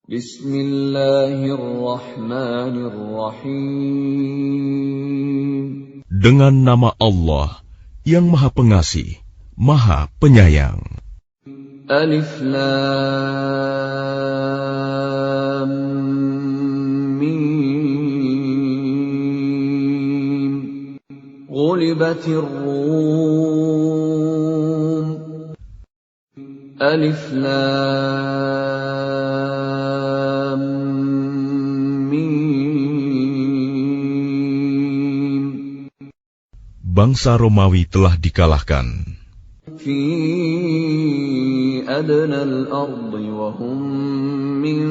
Bismillahirrahmanirrahim. Dengan nama Allah yang Maha Pengasih, Maha Penyayang. Alif Lam Mim. Ghulibatir Rum. Alif Lam Mim. Bangsa Romawi telah dikalahkan. Fi adnal ardi wa hum min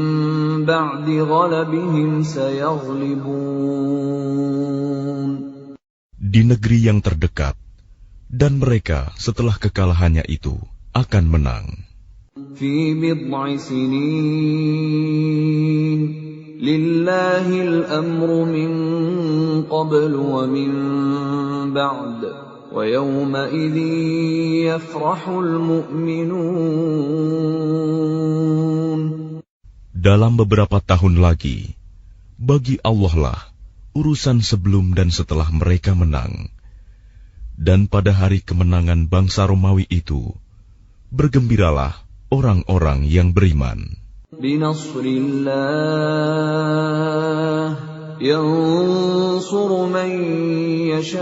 ba'di ghalabihim sayaghlibun. Di negeri yang terdekat, dan mereka setelah kekalahannya itu akan menang. Fi bid'i sinin lillahil amru min qablu wa min ba'd wa yawma idzin yafrahul mu'minun. Dalam beberapa tahun lagi, bagi Allah lah urusan sebelum dan setelah mereka menang. Dan pada hari kemenangan bangsa Romawi itu, bergembiralah orang-orang yang beriman. Binasrillah yansuru man yasha'u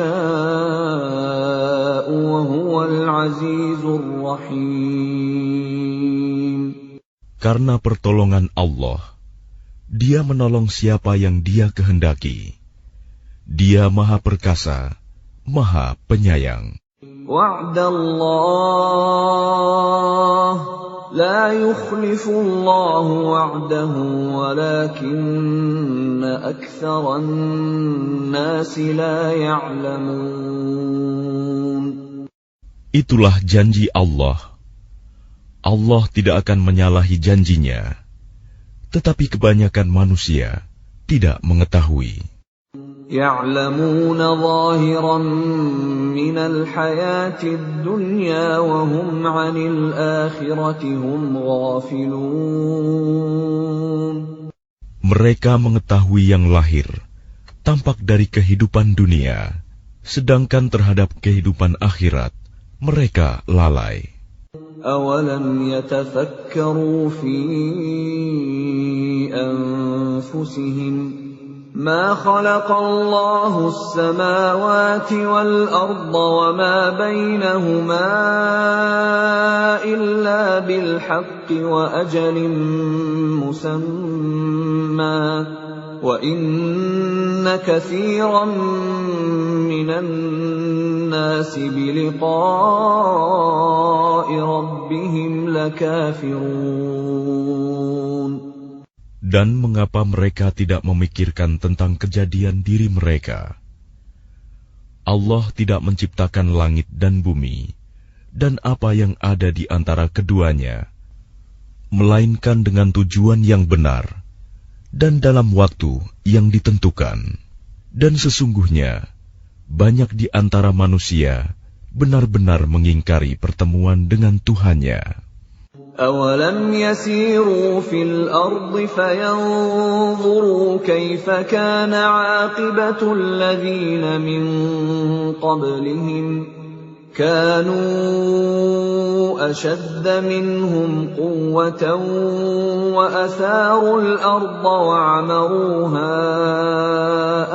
wa huwal azizur rahim. Karena pertolongan Allah, Dia menolong siapa yang Dia kehendaki. Dia Maha Perkasa, Maha Penyayang. Wa'dallah la yukhlifullahu wa'dahu walakinna aktsaran nasi la ya'lamun. Itulah janji Allah. Allah tidak akan menyalahi janjinya, tetapi kebanyakan manusia tidak mengetahui. يَعْلَمُونَ ظَاهِرًا مِنَ الْحَيَاةِ الدُّنْيَا وَهُمْ عَنِ الْآخِرَةِ هُمْ غَافِلُونَ. Mereka mengetahui yang lahir, tampak dari kehidupan dunia, sedangkan terhadap kehidupan akhirat, mereka lalai. أَوَلَمْ يَتَفَكَّرُوا فِي أَنفُسِهِمْ ما خلق الله السماوات والأرض وما بينهما إلا بالحق وأجل مسمى وإن كثيرا من الناس بلقاء ربهم لكافرون. Dan mengapa mereka tidak memikirkan tentang kejadian diri mereka? Allah tidak menciptakan langit dan bumi, dan apa yang ada di antara keduanya, melainkan dengan tujuan yang benar, dan dalam waktu yang ditentukan. Dan sesungguhnya, banyak di antara manusia benar-benar mengingkari pertemuan dengan Tuhannya. أَوَلَمْ يَسِيرُوا فِي الْأَرْضِ فَيَنظُرُوا كَيْفَ كَانَ عَاقِبَةُ الَّذِينَ مِن قَبْلِهِمْ كَانُوا أَشَدَّ مِنْهُمْ قُوَّةً وَأَثَارُوا الْأَرْضَ وَعَمَرُوهَا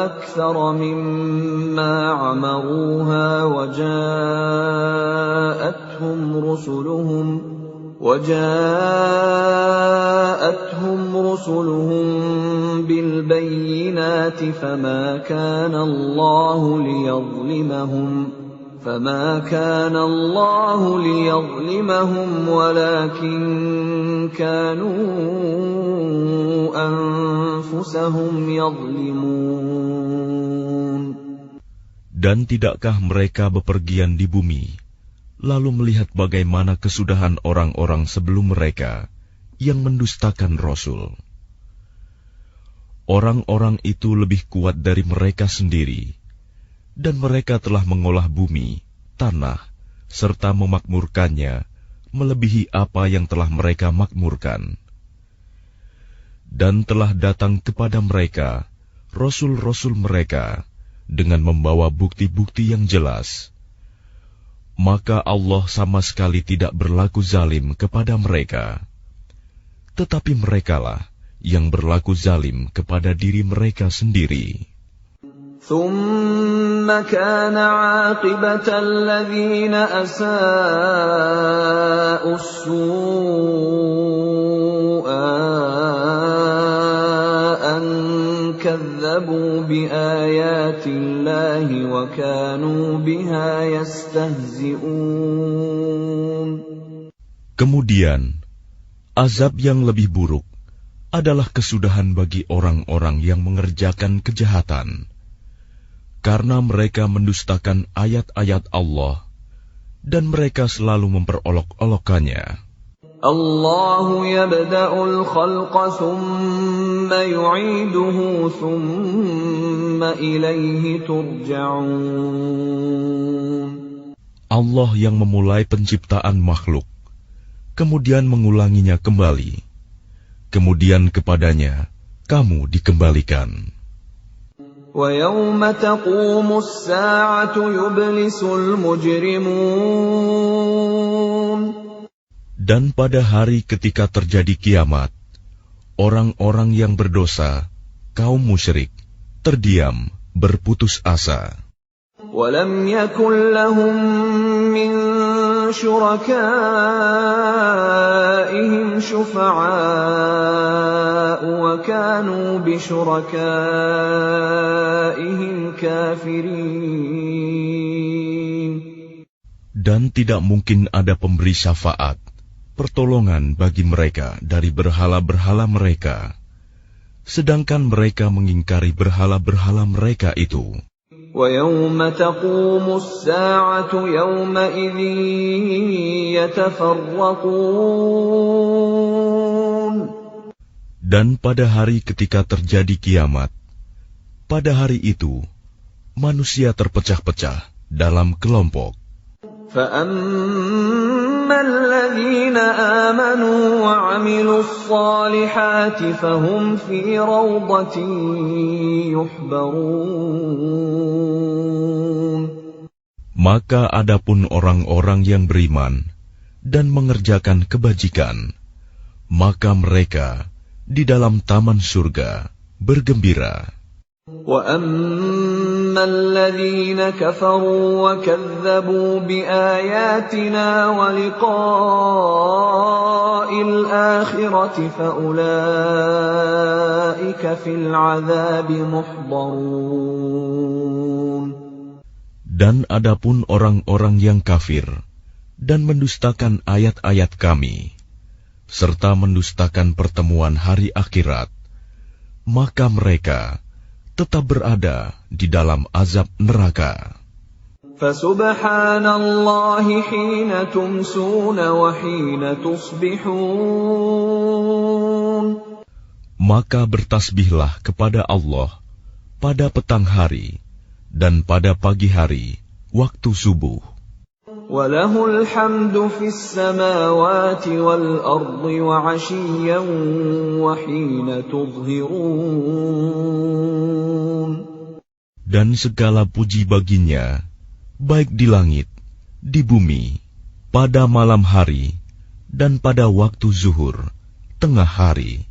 أَكْثَرَ مِمَّا عَمَرُوهَا وجاءتهم رسلهم بالبينات فما كان الله ليظلمهم ولكن كانوا أنفسهم يظلمون. Dan tidakkah mereka bepergian di bumi, lalu melihat bagaimana kesudahan orang-orang sebelum mereka yang mendustakan Rasul. Orang-orang itu lebih kuat dari mereka sendiri, dan mereka telah mengolah bumi, tanah, serta memakmurkannya melebihi apa yang telah mereka makmurkan. Dan telah datang kepada mereka rasul-rasul mereka dengan membawa bukti-bukti yang jelas. Maka Allah sama sekali tidak berlaku zalim kepada mereka. Tetapi merekalah yang berlaku zalim kepada diri mereka sendiri. ثُمَّ كَانَ عَاقِبَةَ الَّذِينَ أَسَاءُوا السُّوءَ أَن كَذَّبُوا بِآيَاتِ اللَّهِ وَكَانُوا بِهَا يَسْتَهْزِئُونَ. Kemudian, azab yang lebih buruk adalah kesudahan bagi orang-orang yang mengerjakan kejahatan, karena mereka mendustakan ayat-ayat Allah, dan mereka selalu memperolok-olokkannya. Allahu yabda'ul khalqa thumma yu'iduhu thumma ilayhi turja'un. Allah yang memulai penciptaan makhluk, kemudian mengulanginya kembali, kemudian kepadanya kamu dikembalikan. وَيَوْمَ تَقُومُ السَّاعَةُ يُبْلِسُ الْمُجْرِمُونَ. Dan pada hari ketika terjadi kiamat, orang-orang yang berdosa, kaum musyrik, terdiam, berputus asa. وَلَمْ يَكُنْ لَهُم مِّن شُرَكَائِهِمْ شُفَعَاءُ وَكَانُوا بِشُرَكَائِهِمْ كَافِرِينَ. Dan tidak mungkin ada pemberi syafaat, pertolongan bagi mereka dari berhala-berhala mereka, sedangkan mereka mengingkari berhala-berhala mereka itu. وَيَوْمَ تَقُومُ السَّاعَةُ يَوْمَئِذٍ يَتَفَرَّقُونَ. Dan pada hari ketika terjadi kiamat, pada hari itu, manusia terpecah-pecah dalam kelompok. فَأَمَّا الَّذِينَ آمَنُوا وَعَمِلُوا الصَّالِحَاتِ فَهُمْ فِي رَوْضَةٍ يُحْبَرُونَ. Maka adapun orang-orang yang beriman dan mengerjakan kebajikan, maka mereka di dalam taman surga bergembira. وَأَمَّا الَّذِينَ كَفَرُوا وَكَذَّبُوا بِآيَاتِنَا وَلِقَاءِ الْآخِرَةِ فَأُولَئِكَ فِي الْعَذَابِ مُحْضَرُونَ. Dan adapun orang-orang yang kafir dan mendustakan ayat-ayat kami, serta mendustakan pertemuan hari akhirat, maka mereka tetap berada di dalam azab neraka. Fasubhanallahi hina tumsuna wa hina tusbihun. Maka bertasbihlah kepada Allah pada petang hari dan pada pagi hari waktu subuh. Walahul hamdu fis samawati wal ardi wa 'ashiyyan wa hina tudhhirun. Dan segala puji baginya, baik di langit, di bumi, pada malam hari, dan pada waktu zuhur, tengah hari.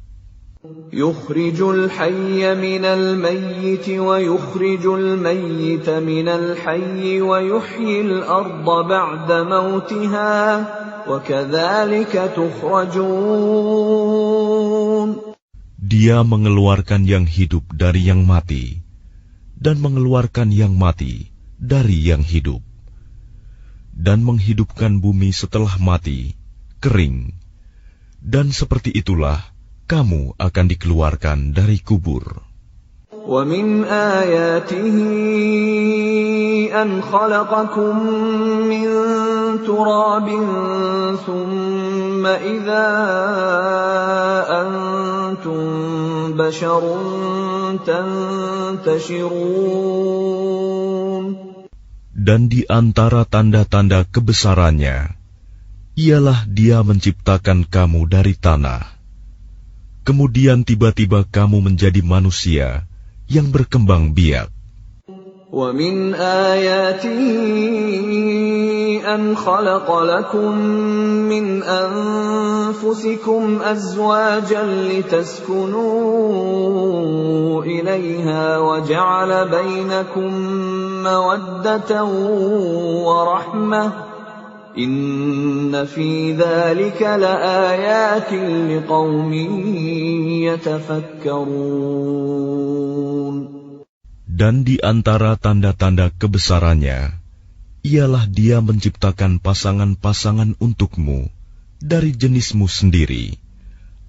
Yukhrijul hayya minal mayyiti wa yukhrijul mayyita minal hayyi wa yuhyil arda ba'da mautiha wa kadzalika tukhrajun. Dia mengeluarkan yang hidup dari yang mati dan mengeluarkan yang mati dari yang hidup, dan menghidupkan bumi setelah mati, kering, dan seperti itulah kamu akan dikeluarkan dari kubur. Wa min ayatihi an khalaqakum min turabin thumma idza antum basharun tantashirun. Dan di antara tanda-tanda kebesarannya, ialah Dia menciptakan kamu dari tanah, Kemudian tiba-tiba kamu menjadi manusia yang berkembang biak. وَمِنْ آيَاتِهِ أَنْ خَلَقَ لَكُم مِّنْ أَنفُسِكُمْ أَزْوَاجًا لِتَسْكُنُوا إِلَيْهَا وَجَعَلَ بَيْنَكُم مَّوَدَّةً وَرَحْمَةً إِنَّ فِي ذَلِكَ لَآيَاتٍ لِقَوْمٍ يَتَفَكَّرُونَ. Dan di antara tanda-tanda kebesarannya, ialah Dia menciptakan pasangan-pasangan untukmu dari jenismu sendiri,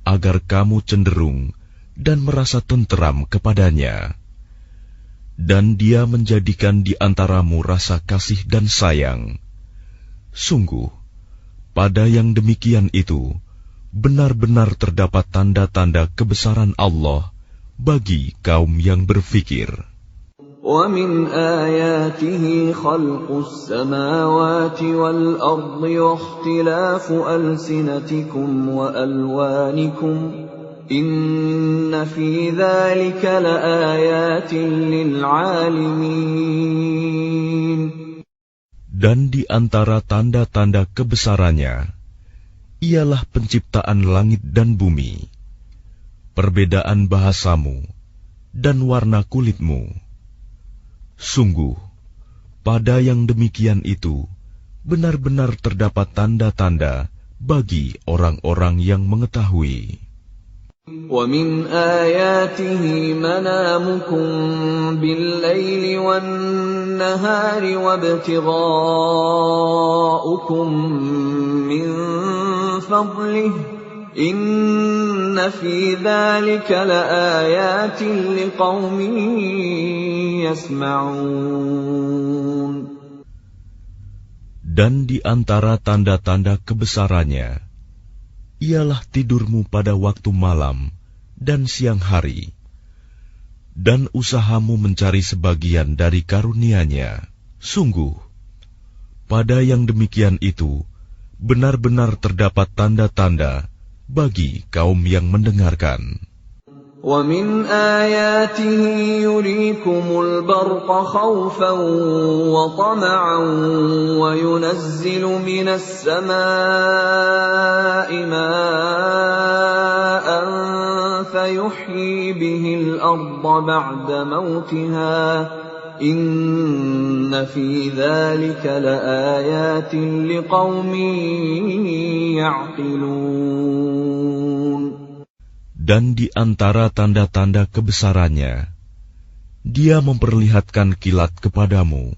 agar kamu cenderung dan merasa tenteram kepadanya. Dan Dia menjadikan di antaramu rasa kasih dan sayang. Sungguh, pada yang demikian itu, benar-benar terdapat tanda-tanda kebesaran Allah bagi kaum yang berfikir. وَمِنْ آيَاتِهِ خَلْقُ السَّمَاوَاتِ وَالْأَرْضِ وَاخْتِلَافُ أَلْسِنَتِكُمْ وَأَلْوَانِكُمْ إِنَّ فِي ذَلِكَ لَآيَاتٍ لِلْعَالِمِينَ. Dan di antara tanda-tanda kebesarannya, ialah penciptaan langit dan bumi, perbedaan bahasamu, dan warna kulitmu. Sungguh, pada yang demikian itu, benar-benar terdapat tanda-tanda bagi orang-orang yang mengetahui. وَمِنْ آيَاتِهِ مَنَامُكُمْ بِاللَّيْلِ وَالنَّهَارِ وَابْتِغَاؤُكُمْ مِنْ فَضْلِهِ إِنَّ فِي ذَلِكَ لَآيَاتٍ لِقَوْمٍ يَسْمَعُونَ. Dan di antara tanda-tanda kebesarannya, ialah tidurmu pada waktu malam dan siang hari, dan usahamu mencari sebagian dari karunia-Nya. Sungguh, pada yang demikian itu, benar-benar terdapat tanda-tanda bagi kaum yang mendengarkan. وَمِنْ آيَاتِهِ يُرِيكُمُ الْبَرْقَ خَوْفًا وَطَمَعًا وَيُنَزِّلُ مِنَ السَّمَاءِ مَاءً فَيُحْيِي بِهِ الْأَرْضَ بَعْدَ مَوْتِهَا إِنَّ فِي ذَلِكَ لَآيَاتٍ لِقَوْمٍ يَعْقِلُونَ. Dan di antara tanda-tanda kebesarannya, Dia memperlihatkan kilat kepadamu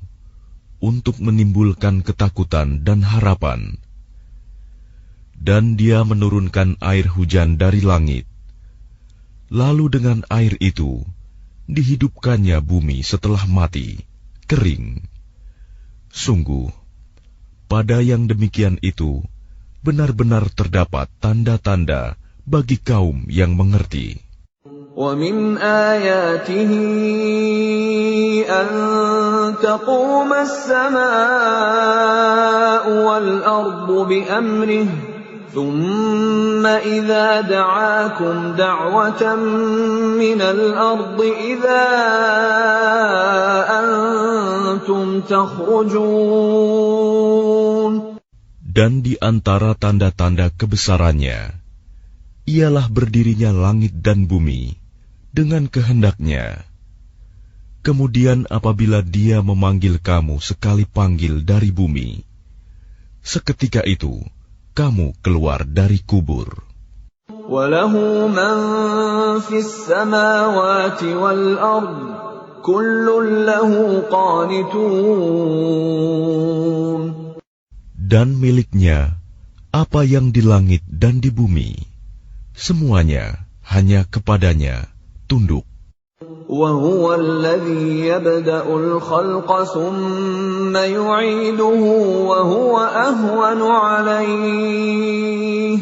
untuk menimbulkan ketakutan dan harapan. Dan Dia menurunkan air hujan dari langit. Lalu dengan air itu, dihidupkannya bumi setelah mati, kering. Sungguh, pada yang demikian itu, benar-benar terdapat tanda-tanda bagi kaum yang mengerti. وَمِنْ آيَاتِهِ أَن تَقُومَ السَّمَاءُ وَالْأَرْضُ بِأَمْرِهِ ثُمَّ إِذَا دَعَاكُمْ دَعْوَةً مِّنَ الْأَرْضِ إِذَا أَنْتُمْ تَخْرُجُونَ. Dan di antara tanda-tanda kebesarannya, ialah berdirinya langit dan bumi dengan kehendaknya. Kemudian apabila Dia memanggil kamu sekali panggil dari bumi, seketika itu kamu keluar dari kubur. وَلَهُ مَنْ فِي السَّمَاوَاتِ وَالْأَرْضِ كُلٌّ لَهُ قَانِتُونَ. Dan miliknya apa yang di langit dan di bumi, semuanya hanya kepadanya tunduk. وَهُوَ الَّذِي يَبْدَأُ الْخَلْقَ ثُمَّ يُعِيدُهُ وَهُوَ أَهْوَنُ عَلَيْهِ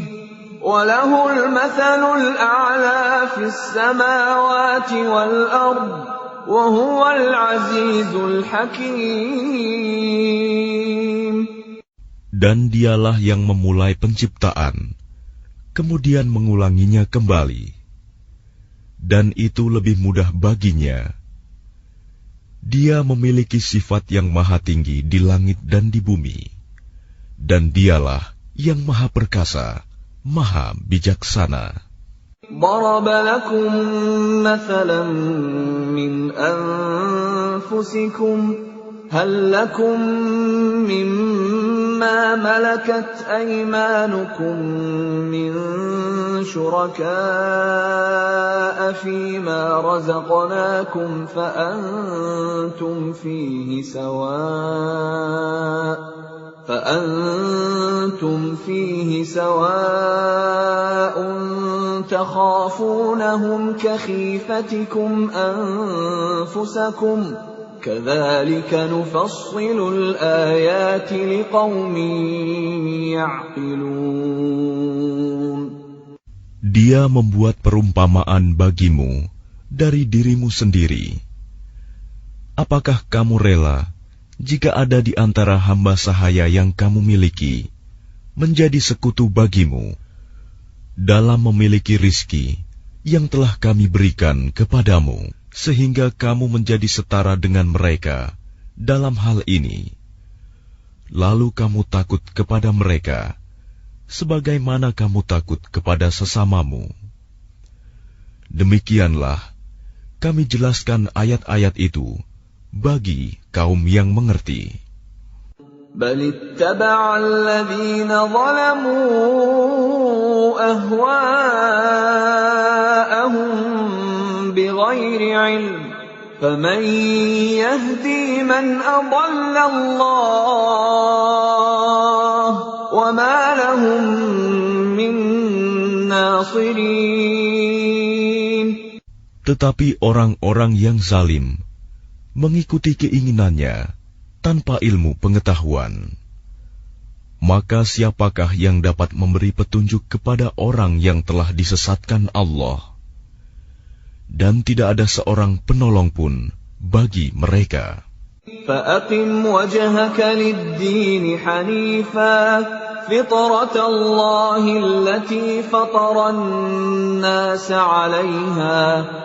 وَلَهُ الْمَثَلُ الْأَعْلَى فِي السَّمَاوَاتِ وَالْأَرْضِ وَهُوَ الْعَزِيزُ الْحَكِيمُ. Dan Dialah yang memulai penciptaan, kemudian mengulanginya kembali. dan itu lebih mudah baginya. Dia memiliki sifat yang maha tinggi di langit dan di bumi, dan dialah yang maha perkasa, maha bijaksana. ضرب لكم مثلا من أنفسكم هل لكم مما ملكت أيمانكم من شركاء فيما رزقناكم فأنتم فيه سواء تخافونهم كخيفتكم أنفسكم كذلك نفصل الآيات لقوم يعقلون. Dia membuat perumpamaan bagimu dari dirimu sendiri. Apakah kamu rela jika ada di antara hamba sahaya yang kamu miliki menjadi sekutu bagimu dalam memiliki rizki yang telah kami berikan kepadamu, sehingga kamu menjadi setara dengan mereka dalam hal ini? Lalu kamu takut kepada mereka sebagaimana kamu takut kepada sesamamu. Demikianlah kami jelaskan ayat-ayat itu bagi kaum yang mengerti. بل اتبع الذين ظلموا أهواءهم بغير علم فمن يهدي من أضل الله وما لهم من ناصرين. Tetapi orang-orang yang zalim mengikuti keinginannya tanpa ilmu pengetahuan. Maka siapakah yang dapat memberi petunjuk kepada orang yang telah disesatkan Allah? Dan tidak ada seorang penolong pun bagi mereka. فأقم وجهك للدين حنيفا فطرة الله التي فطر الناس عليها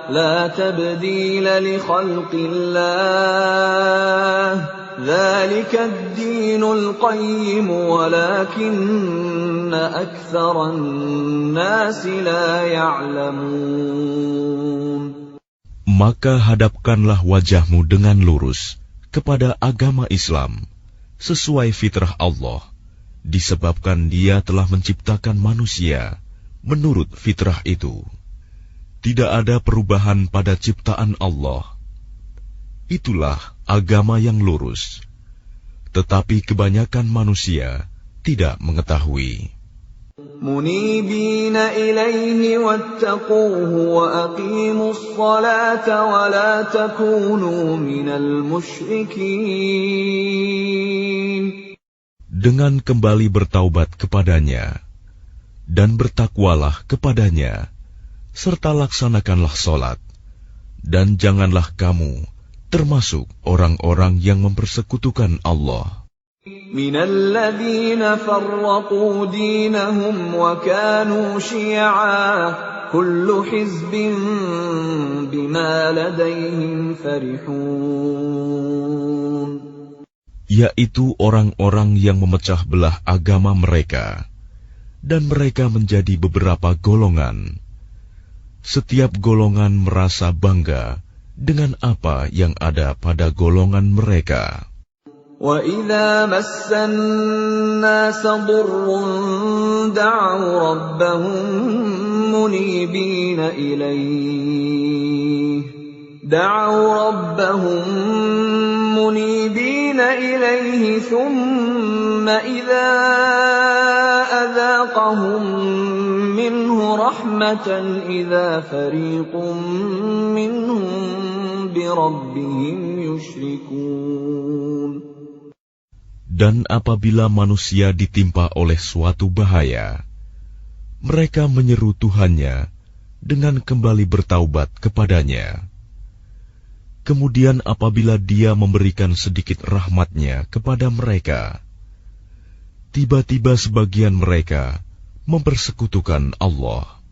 لا تبديل لخلق الله ذلك الدين القيم ولكن أكثر الناس لا يعلمون. Maka hadapkanlah wajahmu dengan lurus kepada agama Islam sesuai fitrah Allah, disebabkan Dia telah menciptakan manusia menurut fitrah itu. Tidak ada perubahan pada ciptaan Allah. Itulah agama yang lurus, tetapi kebanyakan manusia tidak mengetahui. منيبين إليه واتقوه وأقيموا الصلاة ولا تكونوا من المشركين. Dengan kembali bertaubat kepadanya dan bertakwalah kepadanya, serta laksanakanlah salat, dan janganlah kamu termasuk orang-orang yang mempersekutukan Allah. من الذين فرقوا دينهم وكانوا شيعا كل حزب بما لديهم فرحون. Yaitu orang-orang yang memecah belah agama mereka, dan mereka menjadi beberapa golongan. Setiap golongan merasa bangga dengan apa yang ada pada golongan mereka. وَإِذَا مَسَّ النَّاسَ ضُرٌّ دَعَوْا رَبَّهُم مُنِيبِينَ إِلَيْهِ ثُمَّ إِذَا أَذَاقَهُم مِّنْهُ رَحْمَةً إِذَا فَرِيقٌ مِّنْهُم بِرَبِّهِمْ يُشْرِكُونَ. Dan apabila manusia ditimpa oleh suatu bahaya, mereka menyeru Tuhannya dengan kembali bertaubat kepadanya. Kemudian apabila Dia memberikan sedikit rahmat-Nya kepada mereka, tiba-tiba sebagian mereka mempersekutukan Allah.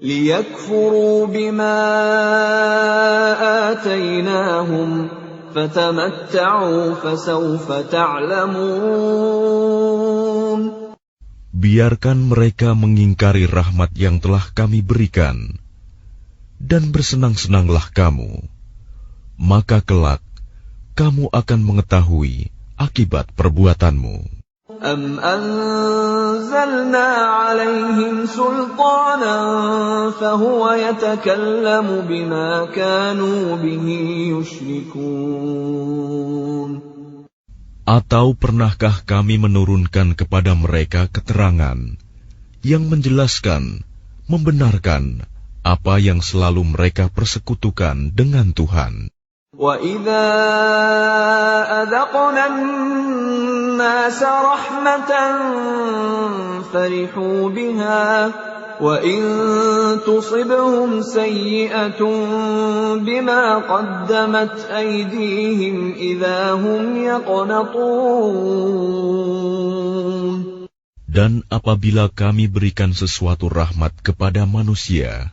ليكفروا بما آتيناهم فتمتعوا فسوف تعلمون. Biarkan mereka mengingkari rahmat yang telah kami berikan, dan bersenang-senanglah kamu, maka kelak kamu akan mengetahui akibat perbuatanmu. أَمْ أَنزَلْنَا عَلَيْهِمْ سُلْطَانًا فَهُوَ يَتَكَلَّمُ بِمَا كَانُوا بِهِ يُشْرِكُونَ. Atau pernahkah kami menurunkan kepada mereka keterangan yang menjelaskan, membenarkan apa yang selalu mereka persekutukan dengan Tuhan? وَإِذَا أَذَقْنَا النَّاسَ رَحْمَةً فَرِحُوا بِهَا وَإِن تُصِبْهُمْ سَيِّئَةٌ بِمَا قَدَّمَتْ أَيْدِيهِمْ إِذَا هُمْ يَقْنَطُونَ. Dan apabila kami berikan sesuatu rahmat kepada manusia,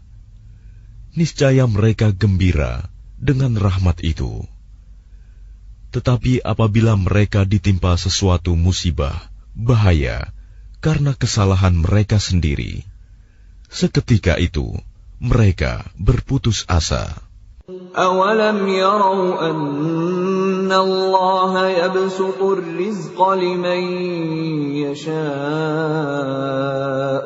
niscaya mereka gembira dengan rahmat itu. Tetapi apabila mereka ditimpa sesuatu musibah, bahaya, karena kesalahan mereka sendiri, seketika itu mereka berputus asa. أَوَلَمْ يَرَوْا أَنَّ اللَّهَ يَبْسُطُ الرِّزْقَ لِمَن يَشَاءُ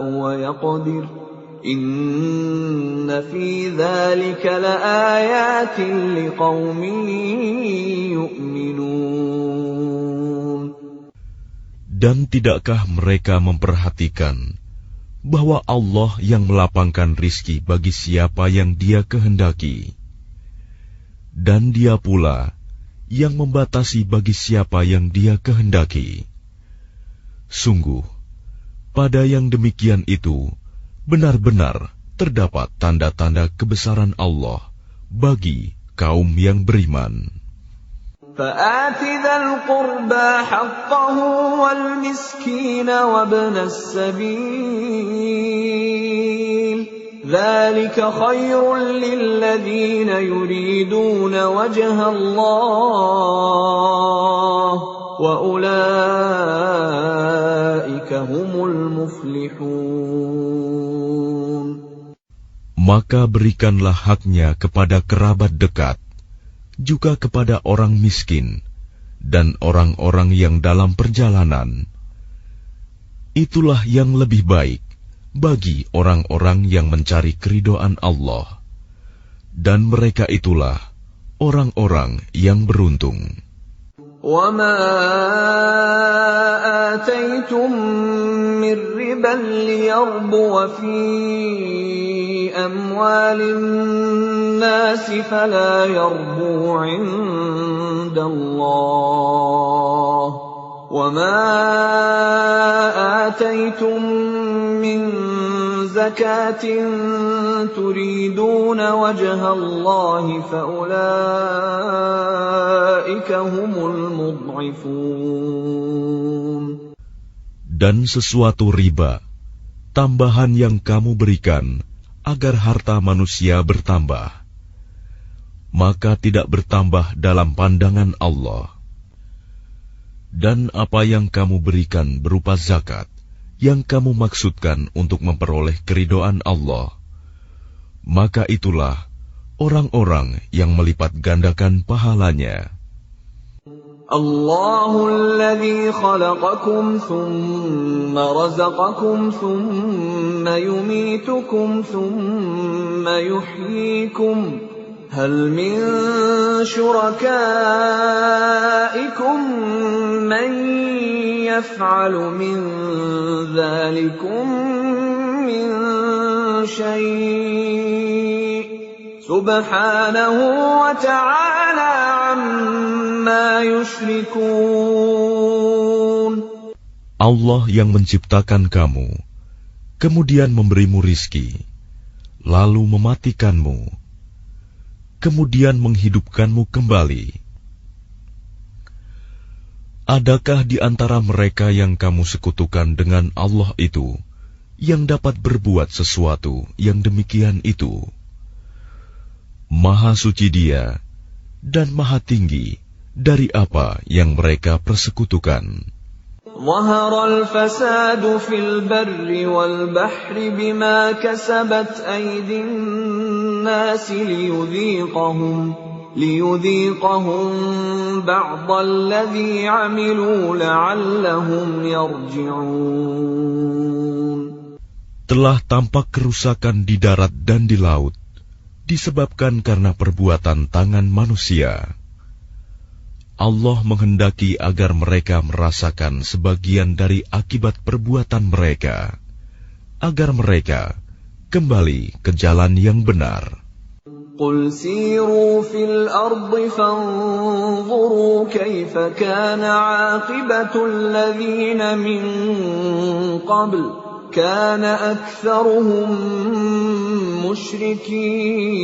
وَيَقْدِرُ إِنَّ فِي ذَلِكَ لَآيَاتٍ لِقَوْمٍ يُؤْمِنُونَ. Dan tidakkah mereka memperhatikan bahwa Allah yang melapangkan rizki bagi siapa yang Dia kehendaki, dan Dia pula yang membatasi bagi siapa yang Dia kehendaki. Sungguh, pada yang demikian itu benar-benar terdapat tanda-tanda kebesaran Allah bagi kaum yang beriman. فَآتِ ذَا الْقُرْبَى حَقَّهُ وَالْمِسْكِينَ وَابْنَ السَّبِيلِ ذَلِكَ خَيْرٌ لِّلَّذِينَ يُرِيدُونَ وَجْهَ اللَّهِ وَأُولَٰئِكَ هُمُ الْمُفْلِحُونَ. Maka berikanlah haknya kepada kerabat dekat, juga kepada orang miskin dan orang-orang yang dalam perjalanan. Itulah yang lebih baik bagi orang-orang yang mencari keridhaan Allah, dan mereka itulah orang-orang yang beruntung. وَمَا آتَيْتُم مِّن رِّبًا لِّيَرْبُوَ فِي أَمْوَالِ النَّاسِ فَلَا يَرْبُو عِندَ اللَّهِ وَمَا آتَيْتُم مِّن زَكَاةٍ تُرِيدُونَ وَجْهَ اللَّهِ فَأُولَٰئِكَ هُمُ الْمُضْعِفُونَ. Dan sesuatu riba, tambahan yang kamu berikan agar harta manusia bertambah, maka tidak bertambah dalam pandangan Allah. Dan apa yang kamu berikan berupa zakat, yang kamu maksudkan untuk memperoleh keridhaan Allah, maka itulah orang-orang yang melipat gandakan pahalanya. Allahul ladzi khalaqakum thumma razaqakum thumma yumitukum thumma yuhyikum hal min syurakaikum man yaf'alu min dzalikum min syai' subhanahu wa ta'ala amma yushrikun. Allah yang menciptakan kamu, kemudian memberimu rizki, lalu mematikanmu, kemudian menghidupkanmu kembali. Adakah di antara mereka yang kamu sekutukan dengan Allah itu yang dapat berbuat sesuatu yang demikian itu. Maha suci Dia dan maha tinggi dari apa yang mereka persekutukan. ظهر الفساد في البر والبحر بما كسبت أيدي الناس ليذيقهم بعض الذي عملوا لعلهم يرجعون. Telah tampak kerusakan di darat dan di laut disebabkan karena perbuatan tangan manusia. Allah menghendaki agar mereka merasakan sebagian dari akibat perbuatan mereka, agar mereka kembali ke jalan yang benar. قُلْ سِيرُوا فِي الْأَرْضِ فَانظُرُوا كَيْفَ كَانَ عَاقِبَةُ الَّذِينَ مِن قَبْلُ كَانَ أَكْثَرُهُم مُشْرِكِينَ.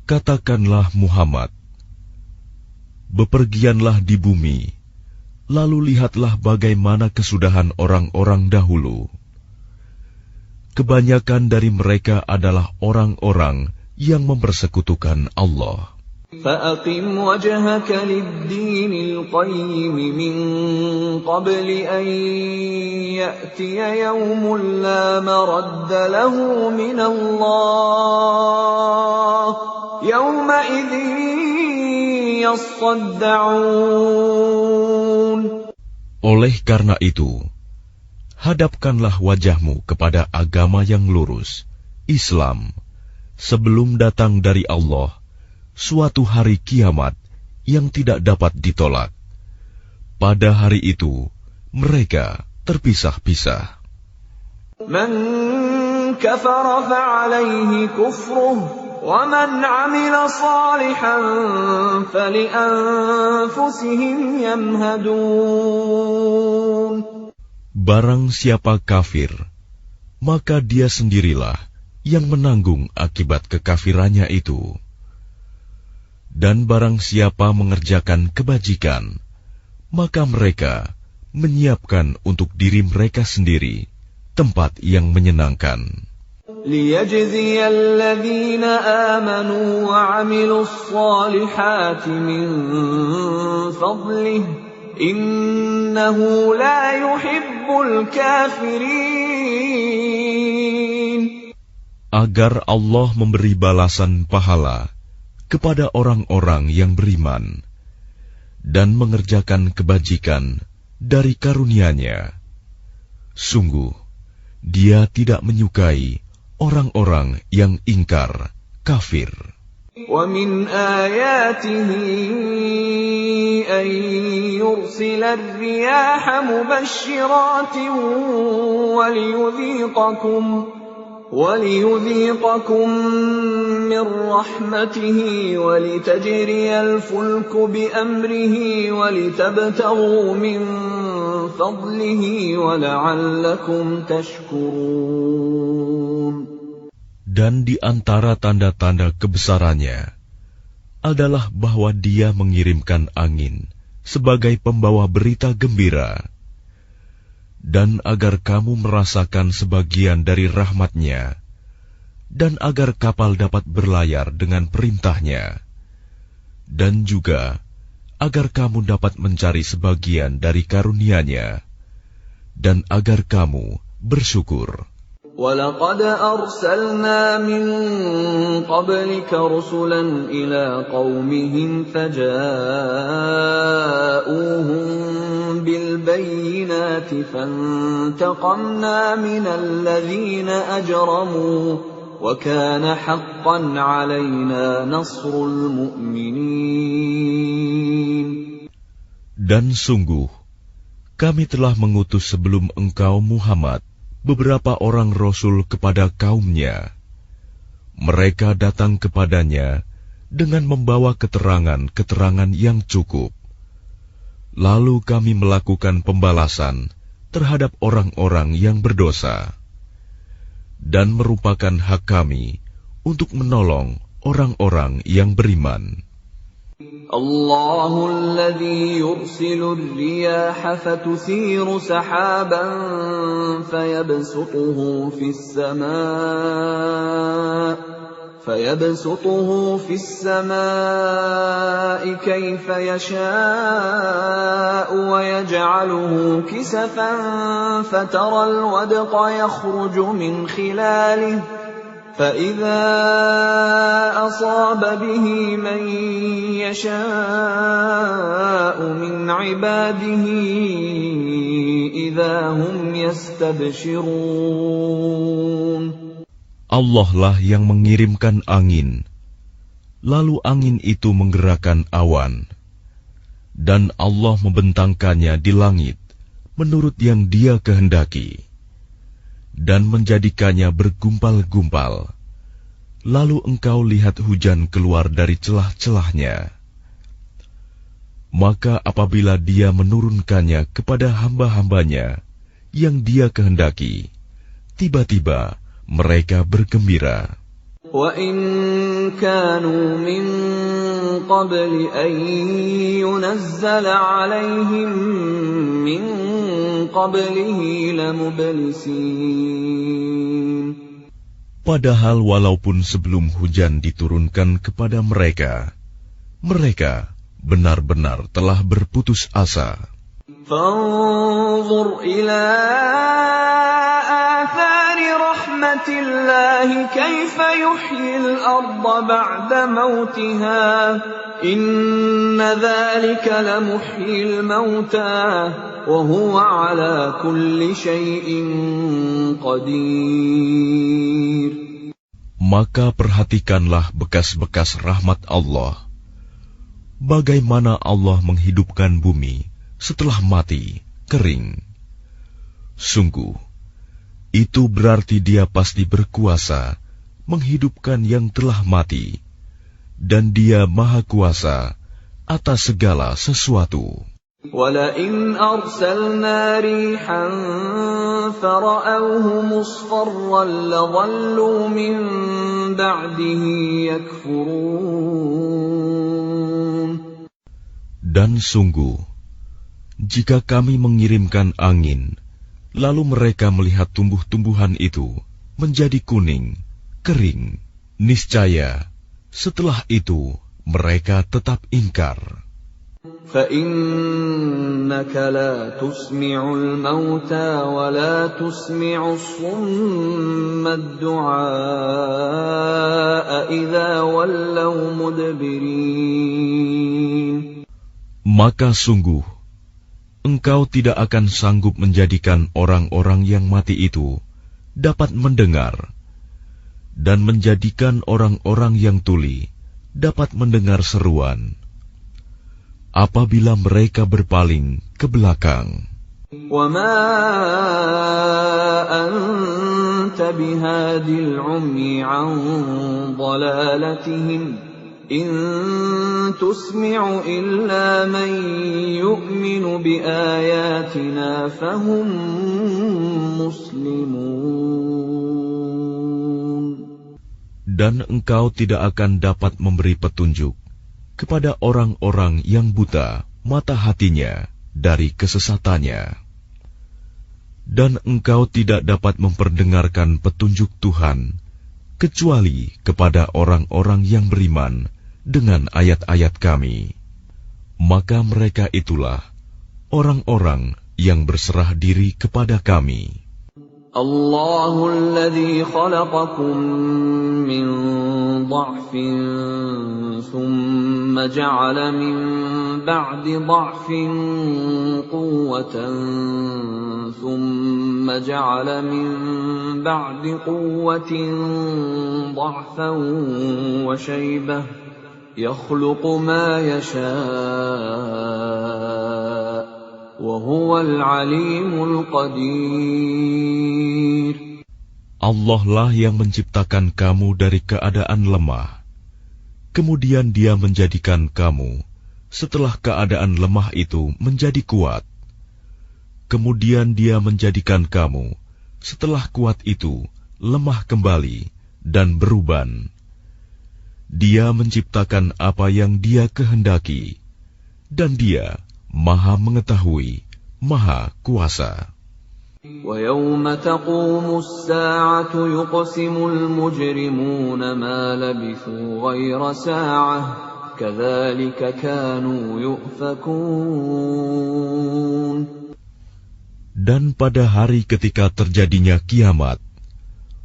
Katakanlah Muhammad, bepergianlah di bumi, lalu lihatlah bagaimana kesudahan orang-orang dahulu. Kebanyakan dari mereka adalah orang-orang yang mempersekutukan Allah. فَأَقِمْ وَجْهَكَ لِلدِّينِ الْقَيِّمِ مِنْ قَبْلِ أَنْ يَأْتِيَ يَوْمٌ لَا مَرَدَّ لَهُ مِنَ اللَّهِ يَوْمَئِذٍ يَصَّدَّعُونَ. Oleh karena itu, hadapkanlah wajahmu kepada agama yang lurus, Islam, sebelum datang dari Allah suatu hari kiamat yang tidak dapat ditolak. Pada hari itu, mereka terpisah-pisah. Man kafara fa'alayhi kufruh, wa man 'amila salihan fali'anfusihim yamhadun. Barang siapa kafir, maka dia sendirilah yang menanggung akibat kekafirannya itu. Dan barang siapa mengerjakan kebajikan, maka mereka menyiapkan untuk diri mereka sendiri tempat yang menyenangkan. لِيَجْزِيَ الَّذِينَ آمَنُوا وَعَمِلُوا الصَّالِحَاتِ مِنْ فَضْلِهِ إِنَّهُ لَا يُحِبُّ الْكَافِرِينَ. Agar Allah memberi balasan pahala kepada orang-orang yang beriman dan mengerjakan kebajikan dari karunia-Nya. Sungguh, Dia tidak menyukai orang-orang yang ingkar, kafir. وَمِنْ آيَاتِهِ أَنْ يُرْسِلَ الرِّيَاحَ مُبَشِّرَاتٍ وَلِيُذِيقَكُم مِّن رَّحْمَتِهِ وَلِتَجْرِيَ الْفُلْكُ بِأَمْرِهِ وَلِتَبْتَغُوا مِن فَضْلِهِ وَلَعَلَّكُمْ تَشْكُرُونَ. Dan di antara tanda-tanda kebesarannya adalah bahwa Dia mengirimkan angin sebagai pembawa berita gembira, dan agar kamu merasakan sebagian dari rahmat-Nya, dan agar kapal dapat berlayar dengan perintah-Nya, dan juga agar kamu dapat mencari sebagian dari karunia-Nya, dan agar kamu bersyukur. وَلَقَدْ أَرْسَلْنَا مِن قَبْلِكَ رُسُلًا إِلَىٰ قَوْمِهِمْ فَجَاءُوهُم بِالْبَيِّنَاتِ فَانتَقَمْنَا مِنَ الَّذِينَ أَجْرَمُوا وَكَانَ حَقًّا عَلَيْنَا نَصْرُ الْمُؤْمِنِينَ. Dan sungguh, kami telah mengutus sebelum engkau Muhammad beberapa orang rasul kepada kaumnya. Mereka datang kepadanya dengan membawa keterangan-keterangan yang cukup. Lalu kami melakukan pembalasan terhadap orang-orang yang berdosa, dan merupakan hak kami untuk menolong orang-orang yang beriman. الله الذي يرسل الرياح فتثير سحابا فيبسطه في السماء كيف يشاء ويجعله كسفا فترى الودق يخرج من خلاله فإذا أصاب به من يشاء من عباده إذا هم يستبشرون. Allah lah yang mengirimkan angin, lalu angin itu menggerakkan awan, dan Allah membentangkannya di langit menurut yang Dia kehendaki, dan menjadikannya bergumpal-gumpal. Lalu engkau lihat hujan keluar dari celah-celahnya. Maka apabila Dia menurunkannya kepada hamba-hambanya yang Dia kehendaki, tiba-tiba mereka bergembira. وَإِن كَانُوا مِن قَبْلِ أَن يُنَزَّلَ عَلَيْهِم مِّن قَبْلِهِ لَمُبْلِسِينَ. Padahal walaupun sebelum hujan diturunkan kepada mereka, mereka benar-benar telah berputus asa. فَانظُرْ إِلَىٰ آثَارِ رَحْمَةِ اللَّهِ كَيْفَ يُحْيِي الْأَرْضَ بَعْدَ مَوْتِهَا إِنَّ ذَلِكَ لَمُحْيِي الْمَوْتَىٰ وَهُوَ عَلَىٰ كُلِّ شَيْءٍ قَدِيرٌ. Maka perhatikanlah bekas-bekas rahmat Allah. Bagaimana Allah menghidupkan bumi setelah mati, kering. Sungguh, itu berarti Dia pasti berkuasa menghidupkan yang telah mati, dan Dia Maha Kuasa atas segala sesuatu. وَلَئِنْ أَرْسَلْنَا رِيحًا فَرَأَوْهُ مُصْفَرًّا لَظَلُّوا مِنْ بَعْدِهِ يَكْفُرُونَ. Dan sungguh, jika kami mengirimkan angin, lalu mereka melihat tumbuh-tumbuhan itu menjadi kuning, kering, niscaya setelah itu mereka tetap ingkar. فَإِنَّكَ لَا تُسْمِعُ الْمَوْتَى وَلَا تُسْمِعُ الصُّمَّ الدُّعَاءَ إِذَا وَلَّوْا مُدْبِرِينَ. Maka sungguh, engkau tidak akan sanggup menjadikan orang-orang yang mati itu dapat mendengar, dan menjadikan orang-orang yang tuli dapat mendengar seruan apabila mereka berpaling ke belakang. وَمَا أَنْتَ بِهَادِ الْعُمْيِ عَنْ ضَلَالَتِهِمْ إِنْ تُسْمِعُ إِلَّا مَنْ يُؤْمِنُ بِآيَاتِنَا فَهُمْ مُسْلِمُونَ. Dan engkau tidak akan dapat memberi petunjuk kepada orang-orang yang buta mata hatinya dari kesesatannya. Dan engkau tidak dapat memperdengarkan petunjuk Tuhan kecuali kepada orang-orang yang beriman dengan ayat-ayat Kami. Maka mereka itulah orang-orang yang berserah diri kepada Kami. Allahul ladzi khalaqakum min dha'fin thumma ja'ala min ba'di dha'fin quwwatan thumma ja'ala min ba'di quwwatin dha'fan wa shaybah yakhluqu ma yasha' wa huwal 'alimul qadir. Allah lah yang menciptakan kamu dari keadaan lemah. Kemudian Dia menjadikan kamu setelah keadaan lemah itu menjadi kuat. Kemudian Dia menjadikan kamu setelah kuat itu lemah kembali dan beruban. Dia menciptakan apa yang Dia kehendaki, dan Dia Maha Mengetahui, Maha Kuasa. وَيَوْمَ تَقُومُ السَّاعَةُ يُقْسِمُ الْمُجْرِمُونَ مَا لَبِثُوا غَيْرَ سَاعَةٍ كَذَلِكَ كَانُوا يُؤْفَكُونَ. Dan pada hari ketika terjadinya kiamat,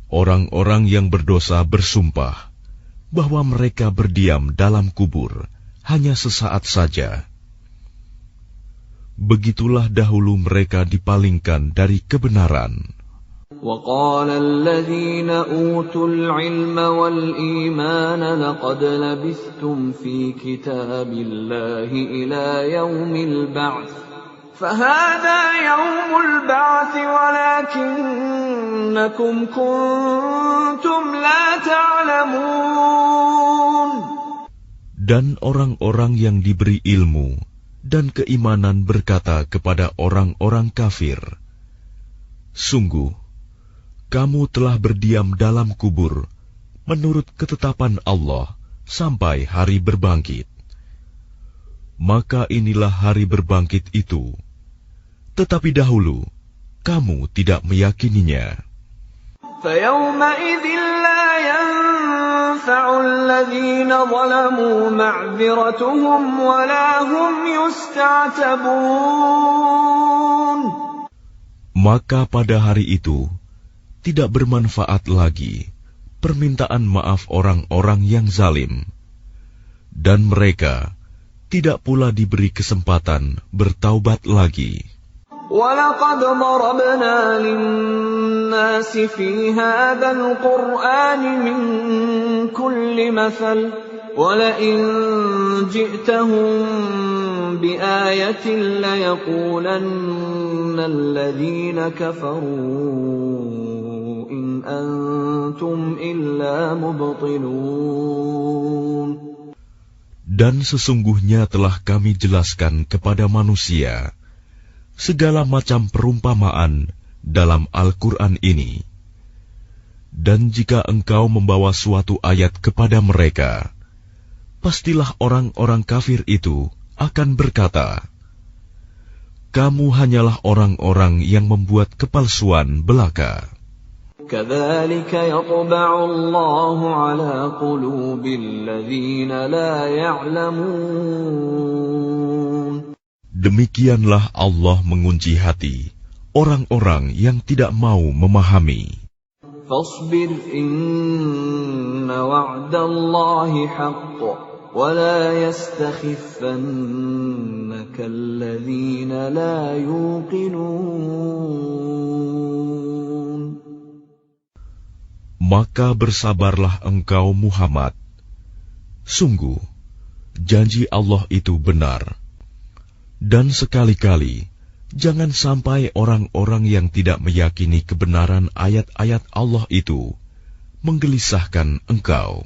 orang-orang yang berdosa bersumpah bahwa mereka berdiam dalam kubur hanya sesaat saja. Begitulah dahulu mereka dipalingkan dari kebenaran. وَقَالَ الَّذِينَ أُوتُوا الْعِلْمَ وَالْإِيمَانَ لَقَدْ لَبِثْتُمْ فِي كِتَابِ اللَّهِ إِلَى يَوْمِ الْبَعْثِ فَهَذَا يَوْمُ الْبَعْثِ وَلَكِنَّكُمْ كُنتُمْ لَا تَعْلَمُونَ. Dan orang-orang yang diberi ilmu dan keimanan berkata kepada orang-orang kafir, "Sungguh, kamu telah berdiam dalam kubur menurut ketetapan Allah sampai hari berbangkit. Maka inilah hari berbangkit itu. Tetapi dahulu, kamu tidak meyakininya." فَيَوْمَئِذٍ لَا يَنفَعُ الَّذِينَ ظَلَمُوا مَعْذِرَتُهُمْ وَلَا هُمْ يُسْتَعْتَبُونَ. Maka pada hari itu, tidak bermanfaat lagi permintaan maaf orang-orang yang zalim, dan mereka tidak pula diberi kesempatan bertaubat lagi. وَلَقَدْ ضَرَبْنَا لِلنَّاسِ فِي هَذَا الْقُرْآنِ مِنْ كُلِّ مَثَلٍ وَلَئِنْ جِئْتَهُمْ بِآيَةٍ لَيَقُولَنَّ الَّذِينَ كَفَرُوا إِنْ أَنْتُمْ إِلَّا مُبْطِلُونَ. Dan sesungguhnya telah kami jelaskan kepada manusia segala macam perumpamaan dalam Al-Quran ini. Dan jika engkau membawa suatu ayat kepada mereka, pastilah orang-orang kafir itu akan berkata, "Kamu hanyalah orang-orang yang membuat kepalsuan belaka." كَذَلِكَ يَطْبَعُ اللَّهُ عَلَى قُلُوبِ الَّذِينَ لَا يَعْلَمُونَ. Demikianlah Allah mengunci hati orang-orang yang tidak mau memahami. فَاصْبِرْ إِنَّ وَعْدَ اللَّهِ حَقٌّ وَلَا يَسْتَخِفَّنَّكَ الَّذِينَ لَا يُوقِنُونَ. Maka bersabarlah engkau Muhammad. Sungguh, janji Allah itu benar. Dan sekali-kali, jangan sampai orang-orang yang tidak meyakini kebenaran ayat-ayat Allah itu menggelisahkan engkau.